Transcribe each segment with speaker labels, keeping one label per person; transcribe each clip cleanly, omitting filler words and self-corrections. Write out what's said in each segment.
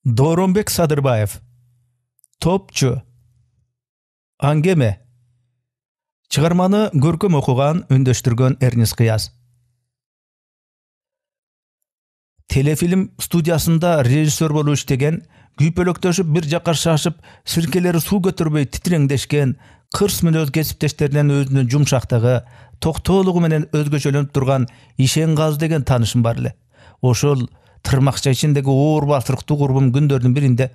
Speaker 1: Dooronbek Sadırbayev. Topçu. Angeme. Çıgarmаны görküm okugan, ündöштүргөн Эрнест Кыяз. Telefilm studiyasında rejissör bolup иштеген, kүйpölөктөшүп bir жакка шашып, сиркелери суу көтөрбөй титиреңдешкен, кырс мүнөз кесиптештеринен өзүнүн жумшактыгы, токтоолугу менен өзгөчөлөнүп турган Ишенгаз деген таанышым бар эле. Ошол тырмакча ичиндеги оор басырыктуу курбум күндөрдүн биринде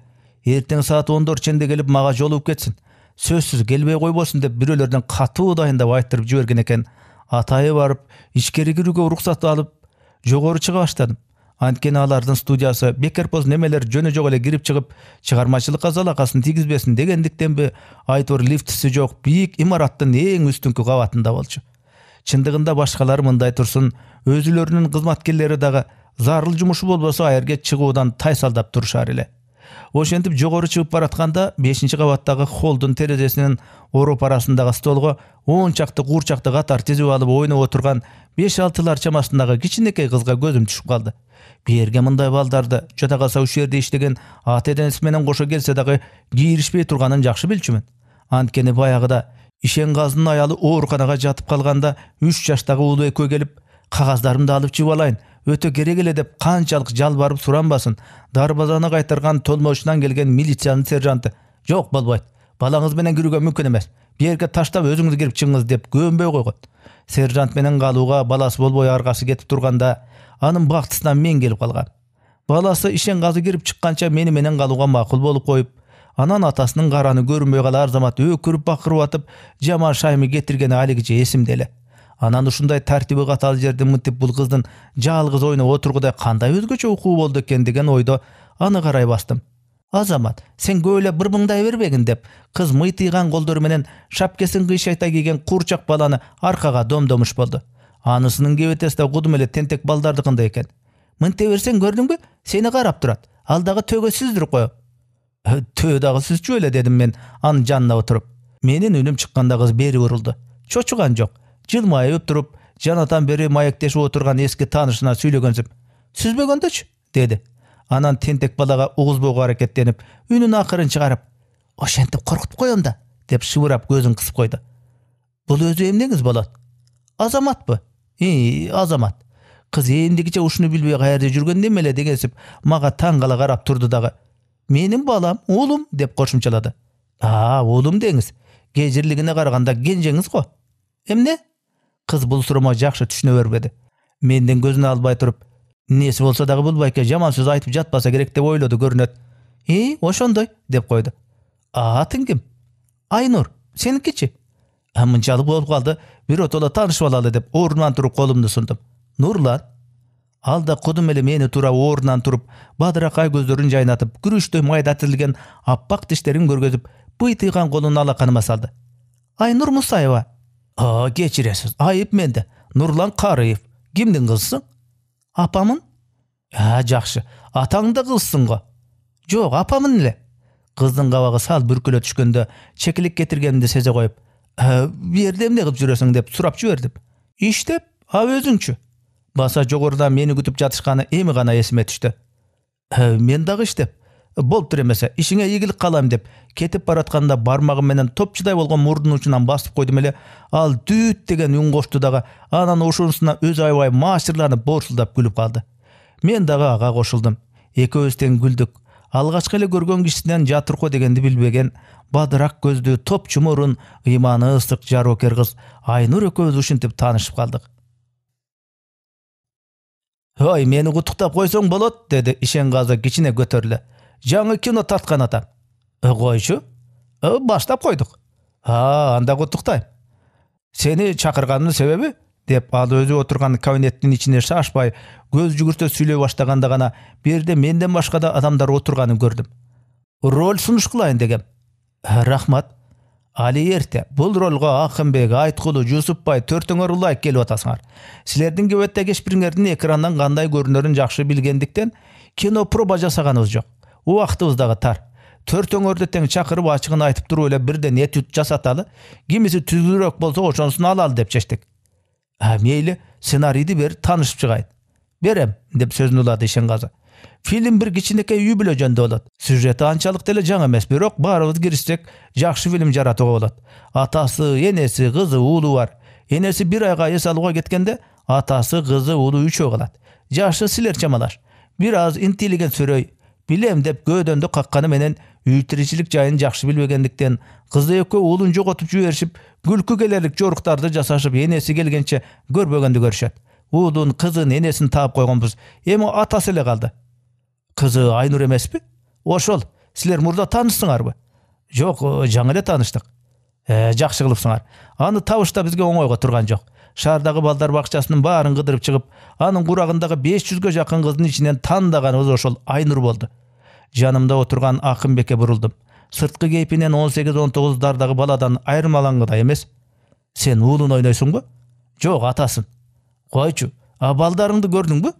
Speaker 1: эртең саат 14 ченде келип мага жолугуп кетсин. Сөзсүз келбей койбосун деп бирөөлөрдөн катуу дайындап айттырып жиберген экен. Атайы барып, ичкери кирүүгө уруксат алып, жогору чыга баштадым. Анткени алардын студиясы бекерпоз немелер жөнө жок эле кирип чыгып, чыгармачылыкка залакасын тийгизбесин дегендиктенби, айтор лифтиси жок бийик имараттын эң үстүнкү кабатында болчу. Чындыгында башкалар мындай турсун, өзүлөрүнүн кызматкерлери дагы зарыл жумушу болбосо айырге чыгуудан тайсалдап турушар эле. Ошентип жогору чыгып баратканда 5-кабаттагы холдун терезесинен ороп арасындагы столго 10 чакты курчакты катар тизип алып ойноп отурган 5-6 чамасындагы кичинекей кызга көзүм түшүп калды. Берге мындай балдарды жада калса ушул жерде иштеген ата-энеси менен кошо келсе дагы кийиришпей турганын жакшы билчүмүн. Анткени баягыда Ишенгаздын аялы ооруканага жатып калганда 3 жаштагы улуу экөө келип, кагаздарымды алып чыгып алайын, өтө керек эле деп канчалык жалбарып суранбасын, дарбазаны кайтарган толмошунан келген милициянын сержанты: "Жок, болбойт. Балаңыз менен кирүүгө мүмкүн эмес. Берге таштап өзүңүз кирип чыгыңыз" деп көөнбөй койгон. Сержант менен калууга баласы болбой аргасы кетип турганда, анын бактысынан мен келип калгам. Баласы Ишенгазы кирип чыкканча мени менен калууга макул болуп коюп, анан атасынын караны көрүнбөй калар замат өкүрүп бакырып атып, жаман шаймы кетиргени алигиче эсимде эле. Анан ушундай тартиби катал жерде мынтип бул кыздын жалгыз ойноп отургудай кандай өзгөчө укуу болду экен деген ойдо аны карай бастым. "Азамат, сен көп эле бырмыңдай бербегин" деп, кыз мыйтыйган колдору менен шапкесин кыйшайта кийген курчак баланы аркага домдомуш болду. Анысынын кебетеси да кудум эле тентек балдардыкындай экен. "Мынте берсең көрдүңбү? Сени карап турат. Ал дагы төөгө сүздүрүп коёп." "Төө дагы сүзчү эле" дедим мен анын жанына отуруп. Менин үнүм чыкканда кыз бери бурулду. Чочуган жок. Жылмайып туруп, жанатан бери маектешип отурган эски таанышына сүйлөгөнсүп: "Сүзбөгөндөчү" деди. Анан тентек балага угузбоого аракеттенип, үнүн акырын чыгарып: "Ошентип коркутуп коем да" деп шыбырап көзүн кысып койду. "Бул өзү эмнеңиз болот? Азаматпы?" Азамат." Кыз эндигиче ушуну билбей каерде жүргөн неме эле дегенсип мага таң кала карап турду дагы: "Менин балам, уулум" деп кошумчалады. Уулум деңиз. Кежирлигине караганда кенжеңиз го. Эмне? Кыз бул суроомо жакшы түшүнө бербеди. Менден көзүн албай туруп: "Неси болсо дагы бул байке жаман сөз айтып жатпаса керек деп ойлоду көрүнөт." Ошондой" деп койду. "Атың ким?" "Айнур. Сеникичи?" Мынчалык болуп калды, биротоло таанышып алалы деп ордунан туруп колумду сундум. "Нурлан." Ал да кудум эле мени тура ордунан туруп, бадыракай көздөрүн жайнатып, күрүчтөй майда тизилген аппак тиштерин көргөзүп, быйтыйган колун алаканыма салды. "Айнур Мусаева." "Кечиресиз, айып менде. Нурлан Карыев. Кимдин кызысың?" "Апамын." "Жакшы. Атаң да кызсың го." "Жок, апамын эле." Кыздын кабагы сал бүркүлө түшкөндө чекилик кетиргенимди сезе коюп: "Бу жерде эмне кылып жүрөсүң?" деп сурап жибердим. "Иштеп, өзүңчү?" Баса жогоруда мени күтүп жатышканы эми гана эсиме түштү. "Мен дагы иштеп. Болуптур эмесе, ишиңе ийгилик каалайм" деп кетип баратканда бармагым менен топчудай болгон мурдунун учунан басып койдум эле. Ал дүүт деген үн кошту дагы, анан ошонусуна өзү аябай маашырланып борсулдап күлүп калды. Мен дагы ага кошулдум. Экөөбүз тең күлдүк. Алгачкы эле көргөн кишисинен жатыркоо дегенди билбеген, бадырак көздүү, топчу мурун, ыйманы ысык жарокер кыз Айнур экөөбүз ушинтип таанышып калдык. "Ой, мени куттуктап койсоң болот" деди Ишенгазы кичине көтөрүлө. "Жаңы кино тарткан атам." "Койчу?" "Баштап койдук." Анда куттуктайм. "Сени чакырганымдын себеби?" деп ал өзү отурган кабинеттин ичине шашпай, көз жүгүртө сүйлөй баштаганда гана берде менден башка да адамдар отурганын көрдүм. "Роль сунуш кылайын дегем." "Рахмат. Али эрте. Бул ролго Акынбек, Айткулу, Жусупбай төртөңөр ылайык келип атасыңар. Силердин кебеттеги эч бириңердин экрандан кандай көрүнөрүн жакшы билгендиктен кино проба жасаганыбыз жок. Убактыбыз дагы тар. Төртөңөрдү тең чакырып ачыгын айтып туруп эле бирден этюд жасаталы, кимиси түзүүрөөк болсо ошонусун алалы деп чечтик. "Мейли, сценарийди бер, таанышып чыгайын." "Берем" деп сөзүн улады Ишенгазы. Film bir kiçinekey үй бүлөжөндө болот. Сюжети анчалык деле жаңы эмес, бирок баарыбыз киришсек жакшы фильм жаратууга болот. Атасы, энеси, кызы, уулу бар. Энеси 1 айга эс алууга кеткенде, атасы, кызы, уулу 3 калат. Жашы силер чамалаш. Бир аз интилиген сөрөй, билем деп көөдөндө какканы менен үй тиричилик жайын жакшы билбегендиктен кызы экөө уулун жоготуп жиберишип, күлкү келерлик жоруктарды жасашып, энеси келгенче көрбөгөндү көрүшөт. Уулун, кызын, энесин таап койгонбуз. Эми атасы эле калды. Кызы Айнур эмеспи? Ошол. Силер мурда таанышсыңарбы? Жок, жаңы эле тааныштык. Жакшы кылыпсыңар. Аны табышта бизге оңойго турган жок. Шаардагы балдар бакчасынын баарын кыдырып чыгып, анын курагындагы 500гө жакын кыздын ичинен тандаганыбыз ошол Айнур болду. Жанымда отурган Акынбекке бурулдум. Сырткы кейпинен 18-19 дардагы баладан айырмалангыдай эмес. Сен уулун ойнойсуңбу? Жок, атасын. Койчу, балдарыңды көрдүңбү?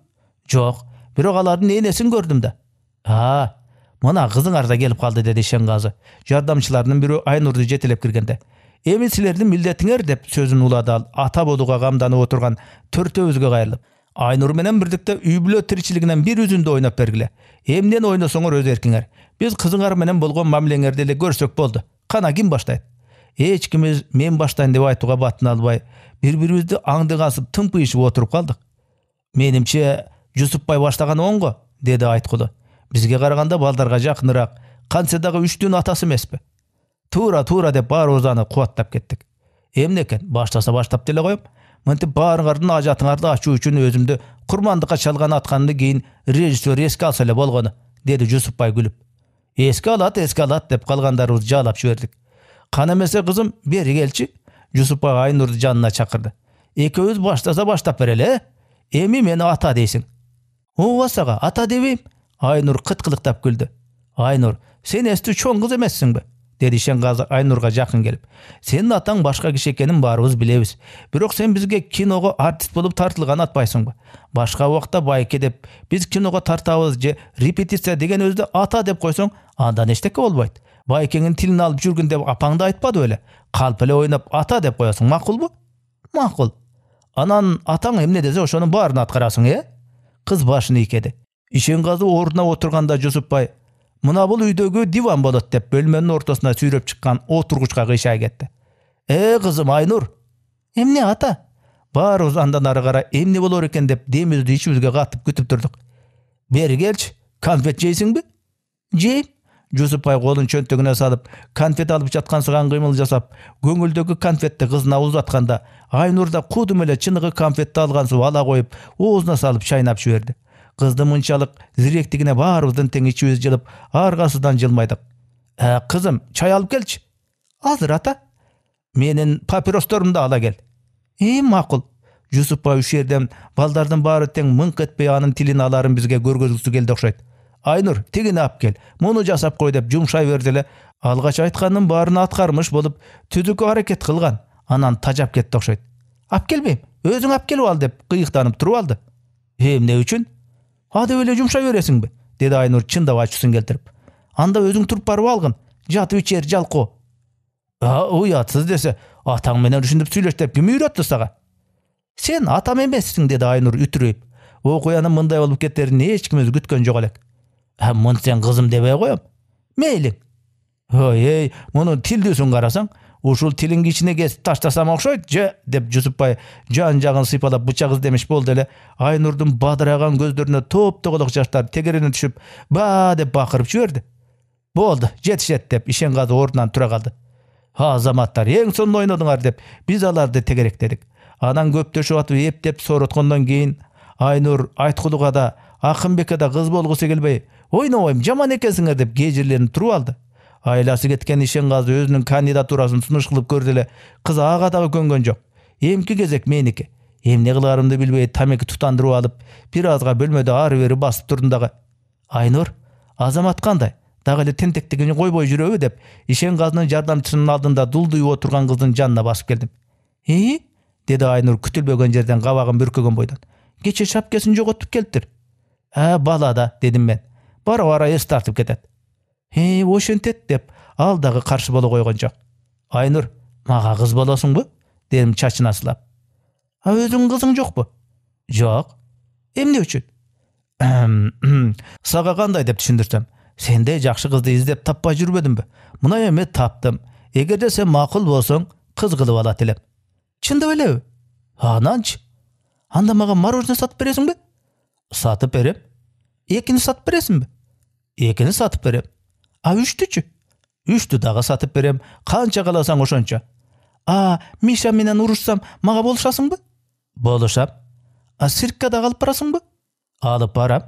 Speaker 1: Жок, бирок алардын энесин көрдүм да. Мына кызыңар да келип калды, деди Шенгазы. Жардамчыларынын бири Айнурду жетелеп киргенде. Эми силердин милдетиңер деп сөзүн улады ал, ата болууга камданып отурган төртөөбүзгө кайрылып. Айнур менен бирдикте үй бүлө тиричилигинен бир үзүндү ойноп бергиле. Эмнени ойносоңор өз эркиңер. Биз кызыңар менен болгон мамилеңерди эле көрсөк болду. Кана ким баштайт? Эч кимиз мен баштайын деп айтууга батын албай, бири-бирибизди аңдыгасып тымпыйышып отуруп калдык. Менимче Жусупбай баштаган оңго, деди Айткулу. Бизге караганда балдарга жакыныраак, кантсе дагы үчтүн атасы эмеспи? Туура деп баарыбыз аны кубаттап кеттик. Эмне экен, баштаса баштап деле коем. Мынтип баарыңардын ажатыңарды ачуу үчүн өзүмдү курмандыкка чалган атканды кийин режиссер эске алса эле болгону, деди Жусупбай күлүп. Эске алат деп калгандарыбыз жаалап жибердик. Кан эмесе кызым, бери келчи. Жусупбай Айнурду жанына чакырды. Экөөбүз баштаса баштап берели, Эми мени ата дейсиң. Ооба сага ата дебейм. Айнур кыткылыктап күлдү. Айнур, сен эстүү чоң кыз эмессиңби? Деди Шенгазы Айнурга жакын келип. Сенин атаң башка киши экенин баарыбыз билебиз. Бирок сен бизге киного артист болуп тартылган атпайсыңбы? Башка убакта байке деп биз киного тартабыз же репетиция деген өздү ата деп койсоң, андан эчтеке болбойт. Байкеңин тилин алып жүргүн деп апаңды айтпады беле? Калп эле ойноп ата деп коесуң, макулбу? Макул. Анан атаң эмне десе ошонун баарын аткарасың, Кыз башын ийкеди. Ишенгазы ордуна отурганда Жусупбай, мына бул үйдөгү диван болот деп бөлмөнүн ортосуна сүйрөп чыккан отургучка кыйшай кетти. Кызым Айнур. Эмне ата? Баарыбыз андан ары кара эмне болор экен деп демибизди ичибизге катып күтүп турдук. Бери келчи, конфет жейсиңби? Жейм. Жусупбай колун чөнтөгүнө салып, конфет алып жаткансыган кыймыл жасап, көңүлдөгү конфетти кызына узатканда, Айнур да кудум эле чыныгы конфетти алгансып ала коюп, оозуна салып чайнап жиберди. Кыздын мынчалык зиректигине баарыбыздын тең ичибиз жылып, аркасынан жылмайдык. Кызым, чай алып келчи. Азыр ата. Менин папиросторумду ала кел. Макул. Жусупбай ушул жерден балдардын баары тең мыңк этпей анын тилин аларын бизге көргөзгүсү келди окшойт. Айнур, тигини ап кел, муну жасап кой деп жумшай берди эле. Алгач айтканын баарын аткармыш болуп, түзүккө аракет кылган. Анан тажап кетти окшойт. Ап келбейм, өзүң ап келип ал деп кыйыктанып туруп алды. Эмне үчүн? Деп эле жумшай бересиңби? Деди Айнур чындап ачуусун келтирип. Анда өзүң туруп барып алгын, жатып ичер жалкоо. Уятсыз десе, атаң менен ушинтип сүйлөш деп ким үйрөттү сага? Сен атам эмессиң, деди Айнур үтүрөйүп. Окуянын мындай болуп кетерин эч кимиз күткөн жок элек. Мын сен кызым дебей коем. Мейли. Муну тилдүүсүн карасаң, ушул тилин кичине кесип таштасам окшойт же, деп Жусупбай жан жагын сыйпалап бычак издемиш болду эле. Айнурдун бадыраган көздөрүнө топ-тоголок жаштар тегерене түшүп, ба деп бакырып жиберди. Болду, жетишет деп Ишенгазы ордунан тура калды. Азаматтар, эң сонун ойнодуңар деп биз аларды тегеректедик. Анан көптөшүп атып эптеп сороткондон кийин Айнур Айткулуга да, Акынбекке да кыз болгусу келбей, ойнобойм, жаман экенсиңер деп кежирленип туруп алды. Айласы кеткен Ишенгазы өзүнүн кандидатурасын сунуш кылып көрдү эле, кыз ага дагы көнгөн жок. Эмки кезек меники. Эмне кыларымды билбей тамеки тутандырып алып, бир азга бөлмөдө ары-бери басып турдум дагы. Айнур, Азамат кандай? Дагы эле тентектигин койбой жүрөбү деп Ишенгазынын жардамчысынын алдында дулдуйуп отурган кыздын жанына басып келдим. Деди Айнур күтүлбөгөн жерден кабагын бүркөгөн бойдон. Кече шапкесин жоготуп келиптир. Бала да, дедим мен. Бара-бара эс тартып кетет. Ошентет деп ал дагы каршы боло койгон жок. Айнур, мага кыз болосуңбу? Дедим чачына сылап. Өзүң кызың жокпу? Жок. Эмне үчүн? Сага кандай деп түшүндүрсөм? Сендей жакшы кызды издеп таппай жүрбөдүмбү? Мына эми таптым. Эгерде сен макул болсоң, кыз кылып алат элем. Чындап элеби? Ананчы? Анда мага мороженое сатып бересиңби? Сатып берем. Экини сатып бересиңби? Экини сатып берем. А үчтүчү? Үчтү дагы сатып берем. Канча кааласаң ошончо. А Миша менен урушсам, мага болушасыңбы? Болушам. А циркке дагы алып барасыңбы? Алып барам.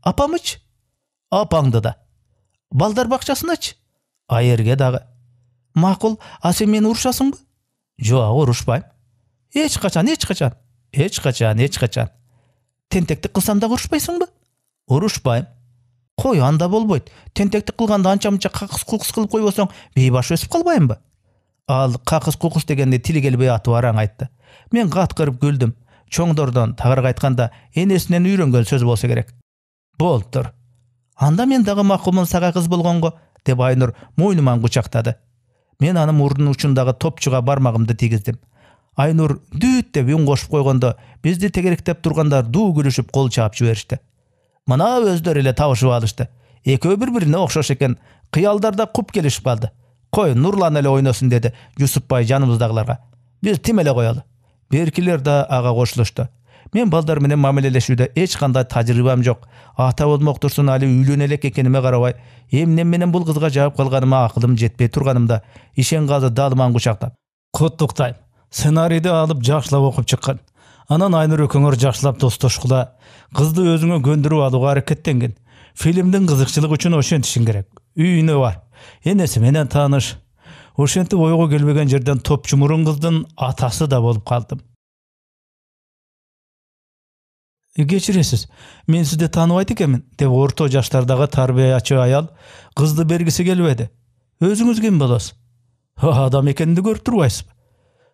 Speaker 1: Апамычы? Апаңды да. Балдар бакчасыначы? Айерге дагы. Макул, а сен мени урушасыңбы? Жок, урушпайм. Эч качан. Тентекти кылсам дагы урушпайсыңбы? Урушпайм. Кой, анда болбойт. Тентекти кылганда анча-мынча какыс-кукус кылып койбосоң, бейбаш өсүп калбайбы? Ал какыс-кукус дегенде тили келбей атып араң айтты. Мен каткырып күлдүм. Чоңдордон, тагырак айтканда, энесинен үйрөнгөн сөз болсо керек. Болуптур. Анда мен дагы макулмун сага кыз болгонго, деп Айнур мойнуман кучактады. Мен анын мурдунун учундагы топчуга бармагымды тийгиздим. Айнур дүүт деп үн кошуп койгондо, бизди тегеректеп тургандар дуу күлүшүп кол чаап жиберишти. Мына өздөрү эле табышып алышты. Экөө бири-бирине окшош экен, кыялдарда куп келишип калды. Кой, Нурлан эле ойносун деди Жусупбай жаныбыздагыларга. Биз тим эле коелу. Беркилер да ага кошулушту. Мен балдар менен мамилелешүүдө эч кандай тажрыйбам жок. Ата болмок турсун али үйлөнө элек экениме карабай, эмне менен бул кызга жаап калганыма акылым жетпей турганымда, Ишенгаzy далыман кучактап: "Куттуктайм. Сценарийди алып жакшылап окуп чыккан. Анан Айнур экөөңөр жакшылап достошкула, кызды өзүңө көндүрүп алууга аракеттенген. Фильмдин кызыкчылыгы үчүн ошентишиң керек. Үйүнө бар. Энеси менен тааныш. Ошентип ойго келбеген жерден топчу мурун кыздын атасы да болуп калдым." Кечиресиз, мен сизди тааныбайт экенмин, деп орто жаштардагы тарбиячы аял кызды бергиси келбеди. Өзүңүз ким болосуз? Адам экенимди көрүп турбайсызбы?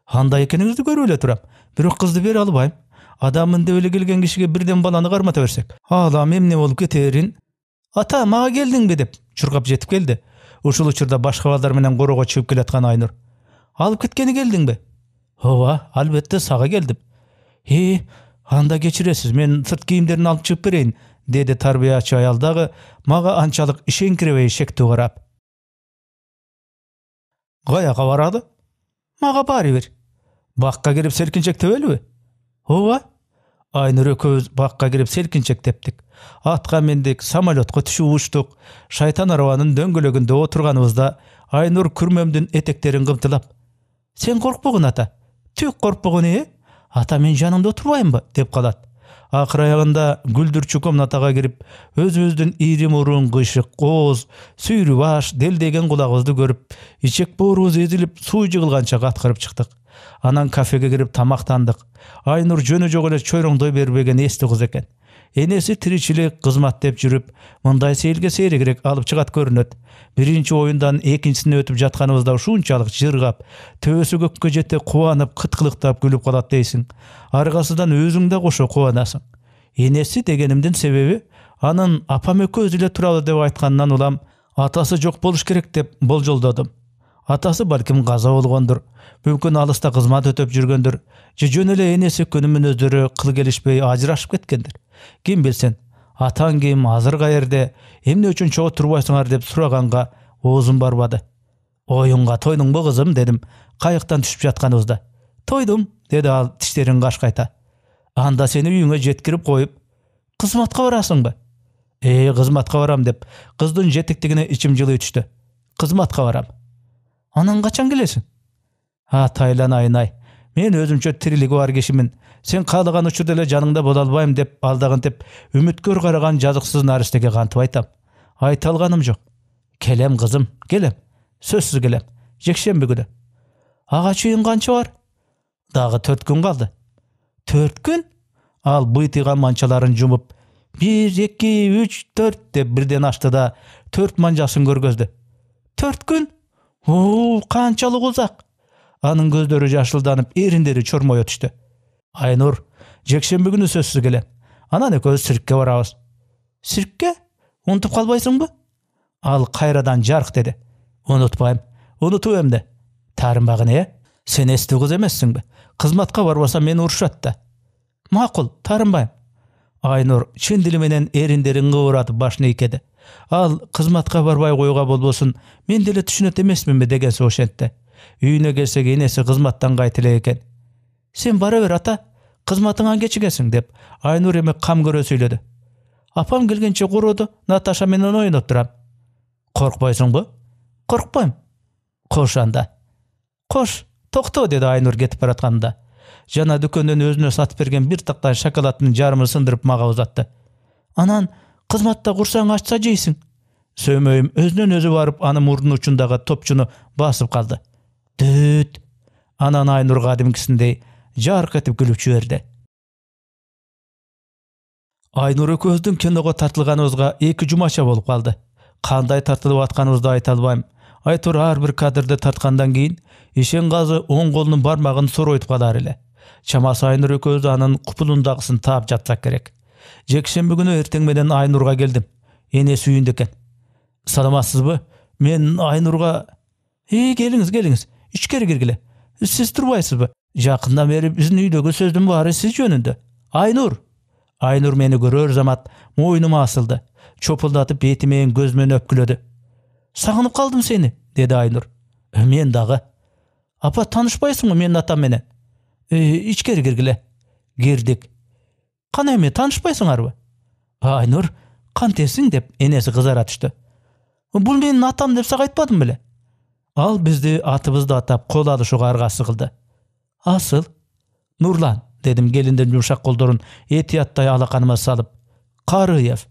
Speaker 1: Андай экениңизди көрүп эле турам. Бирок кызды бере албайм. Адаммын деп эле келген кишиге бирден баланы кармата берсек, алам эмне болуп кетерин? Ата, мага келдиңби деп чуркап жетип келди. Ушул учурда башка балдар менен корого чыгып келаткан Айнур. Алып кеткени келдиңби? Ооба, албетте сага келдим. Анда кечиресиз, мен сырт кийимдерин алып чыгып берейин, деди тарбиячы аял дагы мага анчалык ишенкиребей шектүү карап. Каяка барады? Мага баары бир. Бакка кирип селкинчек тебелби? Ооба. Айнур экөөбүз бакка кирип селкинчек тептик. Атка мендик, самолетко түшүп учтук. Шайтан арабанын дөңгөлөгүндө отурганыбызда Айнур күрмөмдүн этектерин кымтылап: "Сен коркпогун ата." "Түк коркпогун Ата, мен жаныңда отурбаймбы?" деп калат. Акыр аягында гүлдүрчү комнатага кирип, өзүбүздүн ири мурун, кыйшык кооз, сүйрү баш, делдеген кулагыбызды көрүп, ичек боорубуз эзилип, суу жыгылганча каткырып чыктык. Анан кафеге кирип тамактандык. Айнур жөнү жок эле чойроңдой бербеген эстүү кыз экен. Энеси тиричилик, кызмат деп жүрүп, мындай сейилге сейрегирээк алып чыгат көрүнөт. Биринчи оюндан экинчисине өтүп жатканыбызда ушунчалык жыргап, төбөсү көккө жете кубанып, кыткылыктап күлүп калат дейсиң. Аркасынан өзүң да кошо кубанасың. Энеси дегенимдин себеби, анын апам экөөбүз эле туралы деп айтканынан улам, атасы жок болуш керек деп болжолдодум. Атасы балким каза болгондур, мүмкүн алыста кызмат өтөп жүргөндүр, же жөн эле энеси күнү мүнөздөрү кыл келишпей ажырашып кеткендир. Ким билсин, атаң ким, азыр каерде, эмне үчүн чогуу турбайсыңар деп сураганга оозум барбады. "Оюнга тойдуңбу кызым?" дедим кайыктан түшүп жатканыбызда. "Тойдум", деди ал тиштерин кашкайта. "Анда сени үйүңө жеткирип коюп, кызматка барасыңбы?" Кызматка барам" деп кыздын жетектигине ичим жылый түштү. "Кызматка барам." "Анан качан келесиң?" "Атайлан Айнай, мен өзүмчө тирилиги бар кишимин. Сен каалаган учурда эле жаныңда боло албайм" деп алдагынтип үмүткөр караган жазыксыз наристеге кантип айтам? Айта алганым жок. "Келем кызым, келем. Сөзсүз келем. Жекшемби күнү." "Ага чейин канча бар?" "Дагы 4 күн калды." "4 күн?" Ал быйтыйган манчаларын жумуп, 1, 2, 3, 4 деп бирден ачты да 4 манжасын көргөздү. "4 күн? Канчалык узак?" Анын көздөрү жашылданып, эриндери чормое түштү. "Айнур, жекшемби күнү сөзсүз келем. Анан экөөбүз циркке барабыз." "Циркке? Унутуп калбайсыңбы?" Ал кайрадан жарк деди. "Унутпайм. Унутуп эмне? Таарынбагын, Сен эстүү кыз эмессиңби? Кызматка барбасам мени урушат да." "Макул, таарынбайм." Айнур чын дили менен эриндерин кыбыратып башын ийкеди. Ал кызматка барбай койууга болбосун, мен деле түшүнөт эмесминби деген ошентти. Үйүнө келсек энеси кызматтан кайт эле экен. Сен бара бер ата, кызматыңан кечигесиң деп Айнур эми кам көрө сүйлөдү. Апам келгенче курууду, Наташа менен ойноп турам. Коркпойсуңбу? Коркпойм. Кош анда. Кош, токто деди Айнур кетип баратканда. Жана дүкөндөн өзүнө сатып берген бир тактан шоколаддын жарымын сындырып мага узатты. Анан кызматта курсаң ачса жейсиң. Сөмөйүм өзүнөн өзү барып анын мурдунун учундагы топчуну басып калды. Дүт. Анан Айнур кадимкисиндей жарк этип күлүп жиберди. Айнур экөөбүздүн киного тартылганыбызга 2 жумача болуп калды. Кандай тартылып атканыбызды айта албайм. Айтор ар бир кадрды тарткандан кийин Ишенгазы оң колунун бармагын соройтуп калар эле. Чамасы Айнур экөөбүз анын купулундагысын таап жатсак керек. Жекшемби күнү эртең менен Айнурга келдим. Энеси үйүндө экен. Саламатсызбы? Мен Айнурга келиңиз. Ичкери киргиле. Сиз турбайсызбы? Жакындан бери биздин үйдөгү сөздүн баары сиз жөнүндө. Айнур. Айнур мени көрөр замат мойнума асылды. Чопулдатып бети менен көзүмөн өпкүлөдү. Сагынып калдым сени, деди Айнур. Мен дагы. Апа таанышпайсыңбы менин атам менен? Ичкери киргиле. Кирдик. Кана эми таанышпайсыңарбы? Айнур, кантесиң деп энеси кызара түштү. Бул менин атам деп сага айтпадым беле? Ал бизди атыбызды атап кол алышууга аргасы кылды. Асыл? Нурлан, дедим келиндин жумшак колдорун этияттай алаканыма салып. Карыев.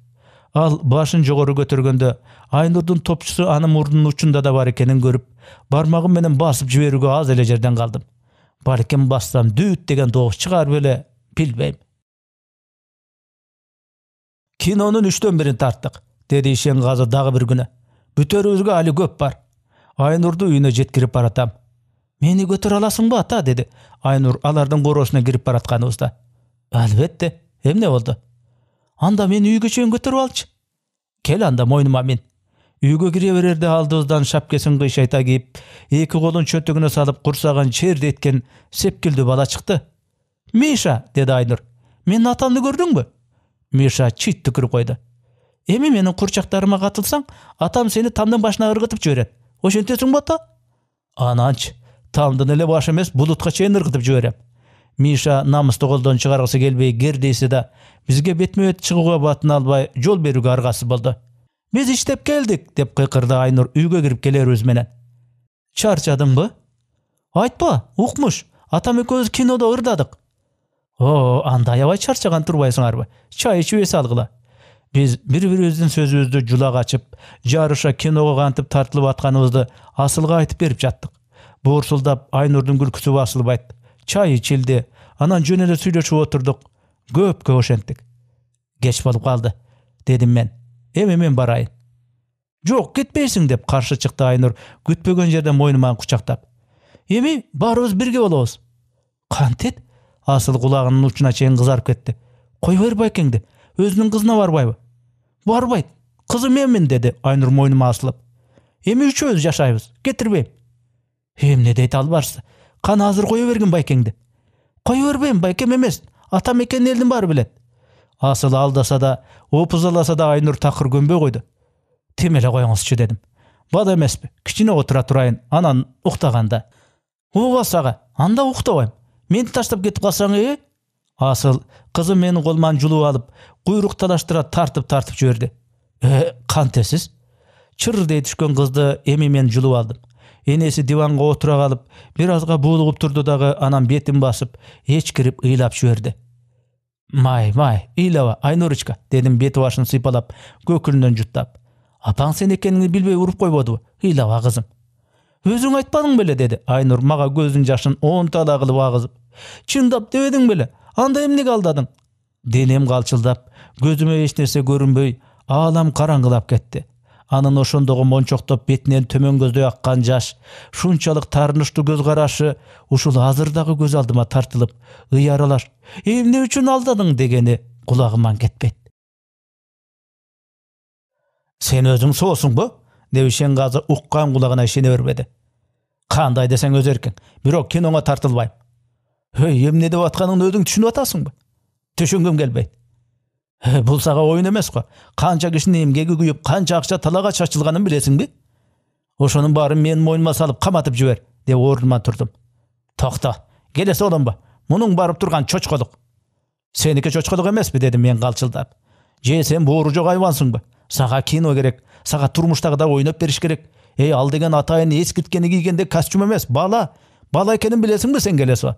Speaker 1: Ал башын жогору көтөргөндө Айнурдун топчусу анын мурдунун учунда да бар экенин көрүп, бармагым менен басып жиберүүгө аз эле жерден калдым. Балким бассам дүүт деген добуш чыгар беле, билбейм. Кинонун 3/1 тарттык, деди Ишенгазы дагы бир күнү. Бүтөрүбүзгө али көп бар. Айнурду үйүнө жеткирип баратам. Мени көтөрө аласыңбы ата, деди Айнур алардын короосуна кирип баратканыбызда. Албетте, эмне болду? Анда мени үйгө чейин көтөрүп алчы. Кел анда мойнума мин. Үйгө кире берерде алдыбыздан шапкесин кыйшайта кийип, 2 колун чөтөгүнө салып курсаган черди эткен сепкилдүү бала чыкты. Миша, деди Айнур. Менин атамды көрдүңбү? Миша чит түкүрүп койду. Эми менин курчактарыма катылсаң, атам сени тамдын башына ыргытып жиберет. Ошентесиңби ата? Ананчы, тамдын эле башы эмес, булутка чейин ыргытып жиберем. Миша намыстуу колдон чыгаргысы келбей кирдейси да, бизге бетме-бет чыгууга батын албай жол берүүгө аргасы болду. Биз иштеп келдик, деп кыйкырды Айнур үйгө кирип келерибиз менен. Чарчадыңбы? Айтпа, укмуш. Атам экөөбүз кинодо ырдадык. Анда аябай чарчаган турбайсыңарбы? Чай ичип эс алгыла. Биз бири-бирибиздин сөзүбүздү жулак ачып, жарыша киного кантип тартылып атканыбызды Асылга айтып берип жаттык. Боорсулдап Айнурдун күлкүсү басылбайт. Чай ичилди, анан жөн эле сүйлөшүп отурдук. Көпкө ошенттик. Кеч болуп калды, дедим мен. Эми мен барайын. Жок, кетпейсиң, деп каршы чыкты Айнур, күтпөгөн жерден мойнуман кучактап. Эми баарыбыз бирге болобуз. Кантет? Асыл кулагынын учуна чейин кызарып кетти. Кой бер байкеңди, өзүнүн кызына барбайбы? Барбайт. Кызы менмин, деди Айнур мойнума асылып. Эми үчөөбүз жашайбыз, кетирбейм. Эмне дейт албарсы? Кана азыр кое бергин байкеңди. Кое бербейм, байкем эмес. Атам экенин элдин баары билет. Асыл алдаса да, опузаласа да Айнур такыр көнбөй койду. Тем эле коюңузчу, дедим. Бада эмеспи, кичине отура турайын, анан уктаганда. Ооба сага, анда уктабайм. Мени таштап кетип калсаң, Асыл кызы менин колуман жулуп алып, куйрук талаштыра тартып жиберди. Кантесиз? Чыр дей түшкөн кызды эми мен жулуп алдым. Энеси диванга отура калып, бир азга буулугуп турду дагы, анан бетин басып, эчкирип ыйлап жиберди. Май, ыйлаба, Айнурочка, дедим бети башын сыйпалап, көкүрүнөн жуттап. Апаң сен экениңди билбей уруп койбодубу? Ыйлаба кызым. Өзүң айтпадың беле, деди Айнур мага көзүнүн жашын оонтала кылып агызып. Чындап дебедиң беле? Анда эмнеге алдадың? Денем калчылдап, көзүмө эч нерсе көрүнбөй, аалам караңгылап кетти. Анын ошондогу мончоктоп бетинен төмөн көздөй аккан жаш, шунчалык таарынычтуу көз карашы ушул азырдагы көз алдыма тартылып, ыяралаш, эмне үчүн алдадың дегени кулагыман кетпейт. Сен өзүң соосуңбу? Деп Ишенгазы уккан кулагына ишене бербеди. Кандай десең өз эркиң, бирок киноңо тартылбайм. Эмне деп атканыңды өзүң түшүнүп атасыңбы? Түшүнгүм келбейт. Бул сага оюн эмес го. Канча кишинин эмгеги күйүп, канча акча талага чачылганын билесиңби? Ошонун баарын менин мойнума салып каматып жибер, деп ордуман турдум. Токто, келесе оламба. Мунун барып турган чочколук. Сеники чочколук эмеспи, дедим мен калчылдап. Же сен боору жок айбансыңбы? Сага кино керек, сага турмуштагыдай ойноп бериш керек. Ал деген атайын эскирткени кийгенде костюм эмес, бала экенин билесиңби сен келесе?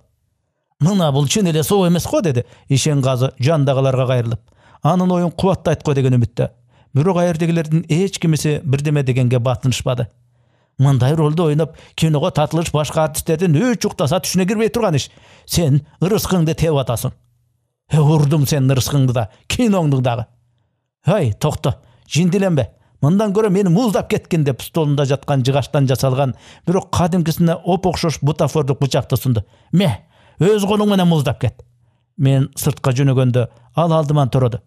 Speaker 1: Мына бул чын эле соо эмес го, деди Ишенгазы жандагыларга кайрылып. Анын оюн кубаттайт го деген үмүттө. Бирок айырдагилердин эч кимиси бирдеме дегенге батынышпады. Мындай ролду ойноп, киного татылыш башка артисттердин үч уктаса түшүнө кирбей турган иш. Сен ырыскыңды тебип атасың. Урдум сен ырыскыңды да, киноңду дагы. Токто, жиндиленбе. Мындан көрө мени муздап кеткин, деп столунда жаткан жыгачтан жасалган, бирок кадимкисине оп-окшош бутафордук бычакты сунду. Өз колуң менен муздап кет. Мен сыртка жөнөгөндө ал алдыман туруду.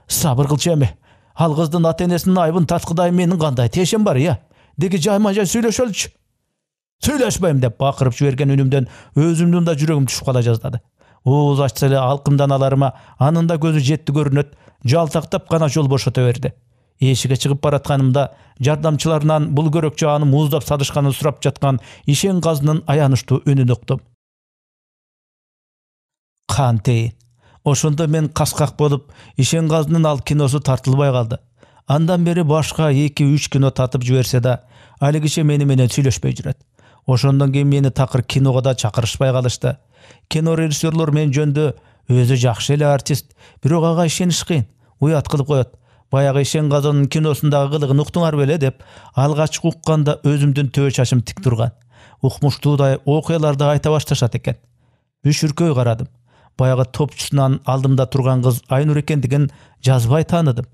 Speaker 1: Сабыр кылчы эми. Ал кыздын ата-энесинин айбын таткыдай менин кандай тешим бар, Деги жайма-жай сүйлөшөлүчү. Сүйлөшпөйм, деп бакырып жиберген үнүмдөн өзүмдүн да жүрөгүм түшүп кала жаздады. Ооз ачса эле алкымдан аларыма анын да көзү жетти көрүнөт, жалтактап гана жол бошото берди. Эшикке чыгып баратканымда жардамчыларынан бул көрөкчө аны муздап салышканын сурап жаткан Ишенгазынын аянычтуу үнүн уктум. Кантейин. Ошондо мен каскак болуп, Ишенгазынын ал киносу тартылбай калды. Андан бери башка 2-3 кино татып жиберсе да, али киши мени менен сүйлөшпөй жүрөт. Ошондон кийин мени такыр киного да чакырышпай калышты. Кино режиссерлор мен жөндө өзү жакшы эле артист, бирок ага ишениш кыйын, уят кылып коет. Баягы Ишенгазынын киносундагы кылыгын уктуңар беле, деп алгач укканда өзүмдүн төбө чачым тик турган. Укмуштуудай окуяларды айта башташат экен. Үшүркөй карадым. Баягы топчусунан алдымда турган кыз Айнур экендигин жазбай тааныдым.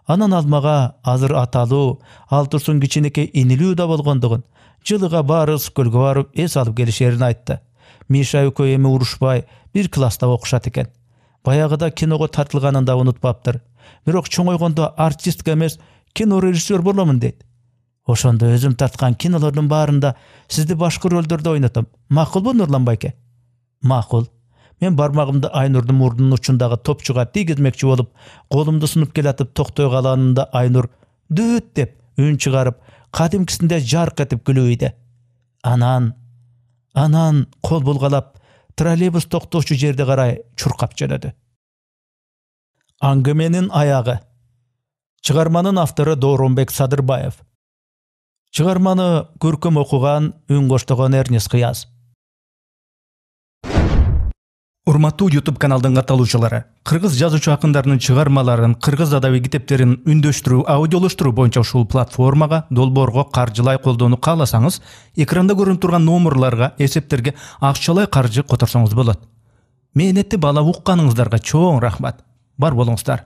Speaker 1: Анан ал мага азыр аталуу, ал турсун кичинекей инилүү да болгондугун, жылыга барыбыз көлгө барып эс алып келишерин айтты. Миша экөө эми урушпай бир класста окушат экен. Баягыда киного тартылганын да унутпаптыр. Бирок чоңойгондо артистке эмес, кино режиссер боломун дейт. Ошондо өзүм тарткан кинолордун баарында сизди башкы ролдордо ойнотом. Макулбу, Нурлан байке? Макул. Мен бармагымды Айнурдун мурдунун учундагы топчуга тийгизмекчи болуп, колумду сунуп келатып токтой калганымда Айнур дүт деп үн чыгарып, кадимкисинде жарк этип күлүүйдү. Анан кол булгалап, троллейбус токтоочу жерде карай чуркап жөнөдү. Аңгыменин аягы. Чыгарманын автору Дооронбек Садырбаев. Чыгарманы көркөм окуган, үн коштогон Эрнест Кыяз. Урматтуу YouTube каналдын катталуучулары, кыргыз жазуучу акындарынын чыгармаларын, кыргыз адабий китептерин үндөштүрүү, аудиолоштуруу боюнча ушул платформага долбоорго каржылай колдоону кааласаңыз, экранда көрүнүп турган номерларга, эсептерге акчалай каржы которсоңуз болот. Мээнетти баалап укканыңыздарга чоң рахмат. Бар болуңуздар.